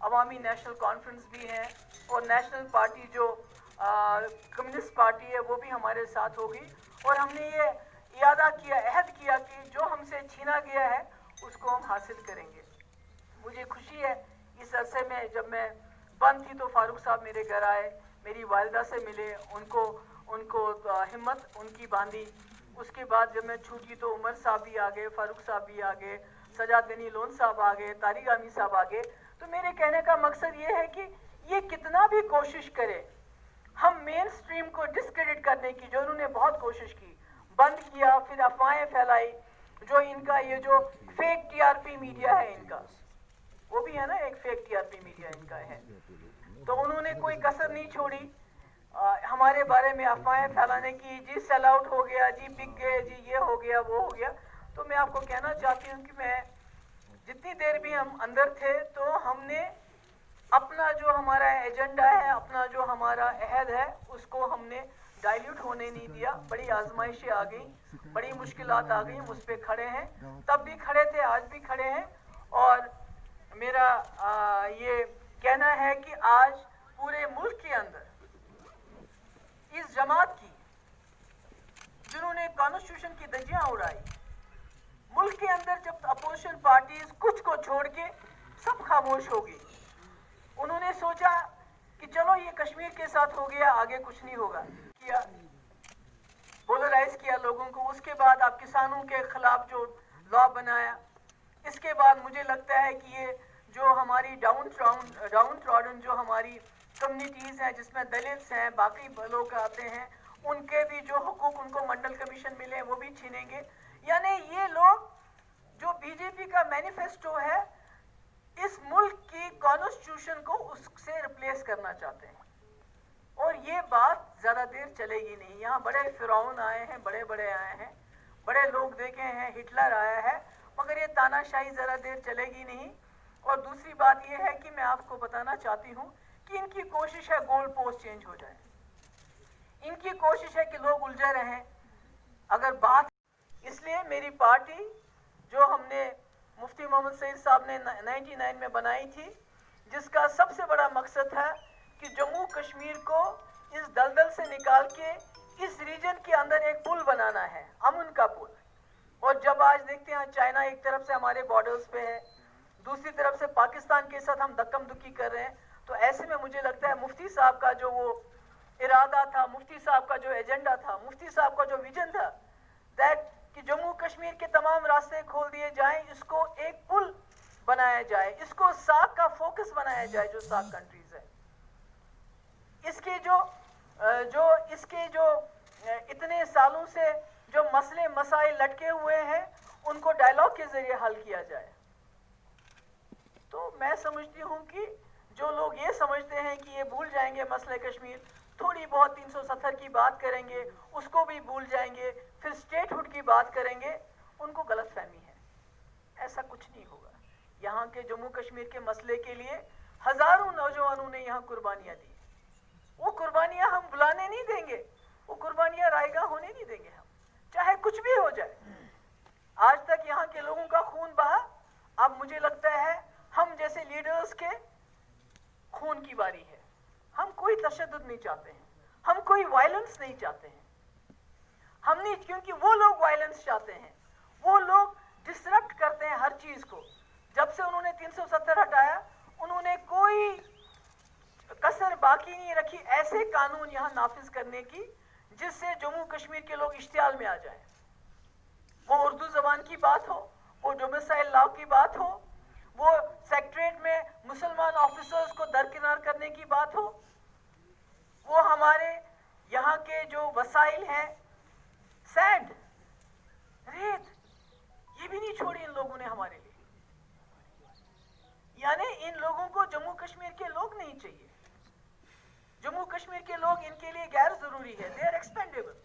عوامی national conference بھی ہیں اور نیشنل پارٹی جو کمیونسٹ پارٹی ہے وہ بھی ہمارے ساتھ ہوگی اور ہم نے یہ اعادہ کیا عہد کیا کہ جو ہم سے چھینا گیا ہے اس کو ہم حاصل کریں گے. مجھے خوشی ہے اس عرصے میں جب میں بند تھی تو فاروق صاحب میرے گھر آئے, میری والدہ سے ملے, ان کو ہمت ان کی باندھی. اس کے بعد جب میں چھوٹی تو عمر صاحب بھی آ گئے, فاروق صاحب بھی آ گئے, سجاد غنی لون صاحب آ گئے, طارق عامی صاحب آ گئے. تو میرے کہنے کا مقصد یہ ہے کہ یہ کتنا بھی کوشش کرے ہم مین سٹریم کو ڈسکریڈٹ کرنے کی, جو انہوں نے بہت کوشش کی, بند کیا, پھر افواہیں پھیلائی, جو ان کا یہ جو fake T R P media ہے ان کا, وہ بھی ہے نا ایک fake T R P media ان کا ہے, تو انہوں نے کوئی کسر نہیں چھوڑی ہمارے بارے میں افواہیں پھیلانے کی. جی سیل آؤٹ ہو گیا, جی بک گئے, جی یہ ہو گیا, وہ ہو گیا. تو میں آپ کو کہنا چاہتی ہوں کہ میں جتنی دیر بھی ہم اندر تھے تو ہم نے اپنا جو ہمارا ایجنڈا ہے, اپنا جو ہمارا عہد ہے, اس کو ہم نے ڈائلیوٹ ہونے نہیں دیا. بڑی آزمائشیں آ گئیں, بڑی مشکلات آ گئیں, اس پہ کھڑے ہیں, تب بھی کھڑے تھے, آج بھی کھڑے ہیں. اور میرا یہ کہنا ہے کہ آج پورے ملک کے اندر اس جماعت کی جنہوں نے کانسٹیٹیوشن کی دھجیاں اڑائی, ملک کے اندر جب اپوزیشن پارٹیز کچھ کو چھوڑ کے سب خاموش ہو گئی, انہوں نے سوچا کہ چلو یہ کشمیر کے ساتھ ہو گیا, آگے کچھ نہیں ہوگا, کیا پولرائز کیا لوگوں کو. اس کے بعد آپ کسانوں کے خلاف جو لا بنایا, اس کے بعد مجھے لگتا ہے کہ یہ جو ہماری ڈاؤن ٹراڈن جو ہماری کمیونٹیز ہیں, جس میں دلتس ہیں, باقی لوگ آتے ہیں, ان کے بھی جو حقوق ان کو منڈل کمیشن ملے وہ بھی چھینیں گے. یعنی یہ لوگ جو بی جے پی کا مینیفیسٹو ہے اس ملک کی کانسٹیٹیوشن کو اس سے ریپلیس کرنا چاہتے ہیں, اور یہ بات زیادہ دیر چلے گی نہیں. یہاں بڑے فرعون آئے ہیں, بڑے آئے ہیں, بڑے لوگ دیکھے ہیں, ہٹلر آیا ہے, مگر یہ تانا شاہی ذرا دیر چلے گی نہیں. اور دوسری بات یہ ہے کہ میں آپ کو بتانا چاہتی ہوں کہ ان کی کوشش ہے گول پوسٹ چینج ہو جائے, ان کی کوشش ہے کہ لوگ الجھے رہیں. اگر بات اس لیے میری پارٹی جو ہم نے مفتی محمد سعید صاحب نے 99 میں بنائی تھی, جس کا سب سے بڑا مقصد ہے کہ جموں کشمیر کو اس دلدل سے نکال کے اس ریجن کے اندر ایک پل بنانا ہے, امن کا پل. اور جب آج دیکھتے ہیں چائنا ایک طرف سے ہمارے بارڈرز پہ ہے, دوسری طرف سے پاکستان کے ساتھ ہم دکم دکی کر رہے ہیں, تو ایسے میں مجھے لگتا ہے مفتی صاحب کا جو وہ ارادہ تھا, مفتی صاحب کا جو ایجنڈا تھا, مفتی صاحب کا جو ویژن تھا, دیٹ کہ جموں کشمیر کے تمام راستے کھول دیے جائیں, اس کو ایک پل بنایا جائے, اس کو ساک کا فوکس بنایا جائے, جو ساک کنٹریز ہے, اس کے جو اتنے سالوں سے جو مسئلے مسائل لٹکے ہوئے ہیں ان کو ڈائلاگ کے ذریعے حل کیا جائے. تو میں سمجھتی ہوں کہ جو لوگ یہ سمجھتے ہیں کہ یہ بھول جائیں گے مسئلہ کشمیر, تھوڑی بہت 370 کی بات کریں گے, اس کو بھی بھول جائیں گے, پھر اسٹیٹ ہوڈ کی بات کریں گے, ان کو غلط فہمی ہے. ایسا کچھ نہیں ہوگا. یہاں کے جموں کشمیر کے مسئلے کے لیے ہزاروں نوجوانوں نے یہاں قربانیاں دی. وہ قربانیاں ہم بلانے نہیں دیں گے, وہ قربانیاں رائے گاہ ہونے نہیں دیں گے ہم, چاہے کچھ بھی ہو جائے. آج تک یہاں کے لوگوں کا خون بہا, اب مجھے لگتا ہے ہم جیسے لیڈرز کے خون کی باری ہے. ہم کوئی تشدد نہیں چاہتے ہیں, ہم کوئی وائلنس نہیں چاہتے ہیں, ہم نہیں, کیونکہ وہ لوگ وائلنس چاہتے ہیں, وہ لوگ ڈسرپٹ کرتے ہیں ہر چیز کو. جب سے انہوں نے 370 ہٹایا, انہوں نے کوئی کسر باقی نہیں رکھی ایسے قانون یہاں نافذ کرنے کی جس سے جموں کشمیر کے لوگ اشتعال میں آ جائیں. وہ اردو زبان کی بات ہو, وہ ڈومیسائل لاء کی بات ہو, وہ سیکٹریٹ میں مسلمان آفیسرز کو درکنار کرنے کی بات ہو, وہ ہمارے یہاں کے جو وسائل ہیں, سینڈ, ریت, یہ بھی نہیں چھوڑی ان لوگوں نے ہمارے لیے. یعنی ان لوگوں کو جموں کشمیر کے لوگ نہیں چاہیے. جموں کشمیر کے لوگ ان کے لیے غیر ضروری ہے. they are expendable.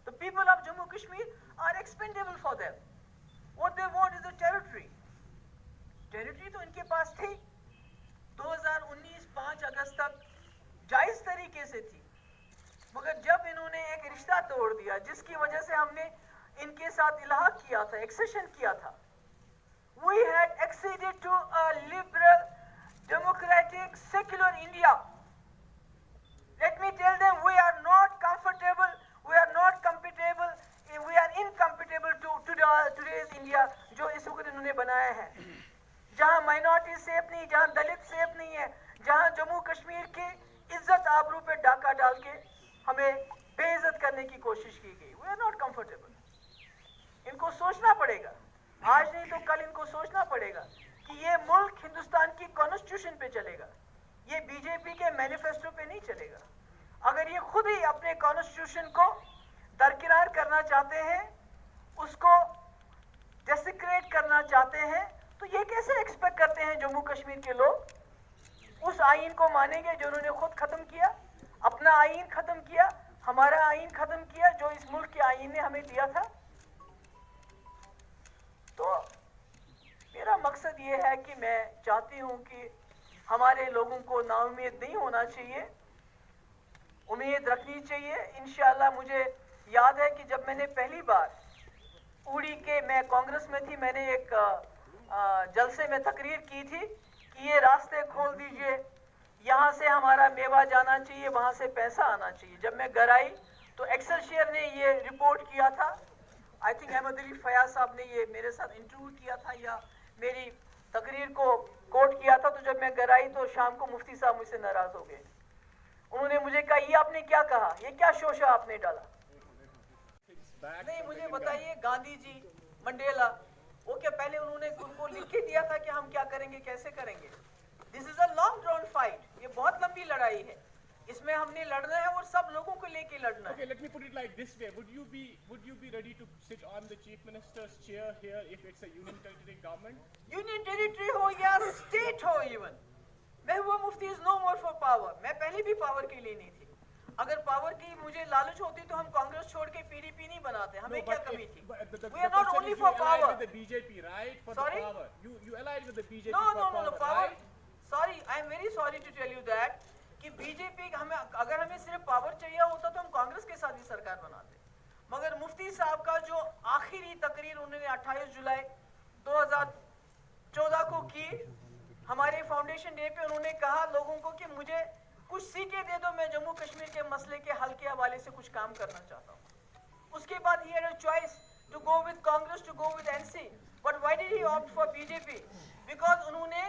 The people of Jammu Kashmir are expendable for them. What they want is a territory. Territory تو ان کے پاس تھی 2019 5 اگست تک جائز طریقے سے تھی, مگر جب انہوں نے ایک رشتہ توڑ دیا جس کی وجہ سے ہم نے ان کے ساتھ الحاق کیا تھا, ایکسیشن کیا تھا, we had acceded to a liberal democratic, secular India. Let me tell them, we are not comfortable, we are not compatible, we are incompatible to today's India جو اس وقت انہوں نے بنایا ہے, جہاں مائنورٹی سیف نہیں, جہاں دلت سیف نہیں ہے, جہاں جموں کشمیر کی عزت آبرو پہ ڈاکہ ڈال کے ہمیں بے عزت کرنے کی کوشش کی گئی. We are not comfortable. ان کو سوچنا پڑے گا, آج نہیں تو کل ان کو سوچنا پڑے گا کہ یہ ملک ہندوستان کی کانسٹیٹیوشن پہ چلے گا, یہ بی جے پی کے مینیفیسٹو پہ نہیں چلے گا. اگر یہ خود ہی اپنے کانسٹیٹیوشن کو درکنار کرنا چاہتے ہیں, اس کو ڈیسیکریٹ کرنا چاہتے ہیں, تو یہ کیسے ایکسپیکٹ کرتے ہیں جموں کشمیر کے لوگ اس آئین کو مانیں گے جو انہوں نے خود ختم کیا, اپنا آئین ختم کیا, ہمارا آئین ختم کیا جو اس ملک کے آئین نے ہمیں دیا تھا. تو میرا مقصد یہ ہے کہ میں چاہتی ہوں کہ ہمارے لوگوں کو نا امید نہیں ہونا چاہیے, امید رکھنی چاہیے. انشاءاللہ مجھے یاد ہے کہ جب میں نے پہلی بار اوڑی کے, میں کانگریس میں تھی, میں نے ایک جلسے میں تقریر کی تھی کہ یہ راستے کھول دیجئے, یہاں سے ہمارا میوہ جانا چاہیے, وہاں سے پیسہ آنا چاہیے. جب میں گھر آئی تو ایکسل شیئر نے یہ رپورٹ کیا تھا, آئی تھنک احمد علی فیاض صاحب نے یہ میرے ساتھ انٹرویو کیا تھا یا میری تقریر کو کوٹ کیا تھا. تو جب میں گھر آئی تو شام کو مفتی صاحب مجھ سے ناراض ہو گئے. انہوں نے مجھے کہا یہ آپ نے کیا کہا, یہ کیا شوشہ آپ نے ڈالا. نہیں مجھے بتائیے, گاندھی جی, منڈیلا, وہ کیا پہلے انہوں نے ان کو لکھ کے دیا تھا کہ ہم کیا کریں گے, کیسے کریں گے. دس از اے لانگ ڈراؤن فائٹ, یہ بہت لمبی لڑائی ہے, اس میں ہم نے لڑنا ہے اور سب لوگوں کو لے کے لڑنا ہے. Okay, let me put it like this way. Would you be ready to sit on the Chief Minister's chair here if it's a union territory government? Union territory ہو یا اسٹیٹ ہو, even Mehbooba Mufti is no more for power. میں پہلے بھی power کے لیے نہیں تھی. اگر پاور کی مجھے لالچ ہوتی تو ہم کانگریس چھوڑ کے پی ڈی پی نہیں بناتے, ہمیں کیا کمی تھی. We are not only for power. You allied with the BJP, right? For Sorry? the power. You allied with the BJP No, for power. right? Sorry, I am very sorry to tell you that کہ B J پی ہمیں, اگر ہمیں صرف power چاہیے ہوتا تو ہم کانگریس کے ساتھ ہی سرکار بناتے. مگر مفتی صاحب کا جو آخری تقریر انہوں نے 28 جولائی 2014 کو کی, ہمارے فاؤنڈیشن ڈے پہ انہوں نے کہا لوگوں کو کہ مجھے کچھ سیٹیں دے دو, میں جموں کشمیر کے مسئلے کے حل کے حوالے سے کچھ کام کرنا چاہتا ہوں. اس کے بعد he had a choice to go with Congress, to go with NC. But why did he opt for BJP? Because انہوں نے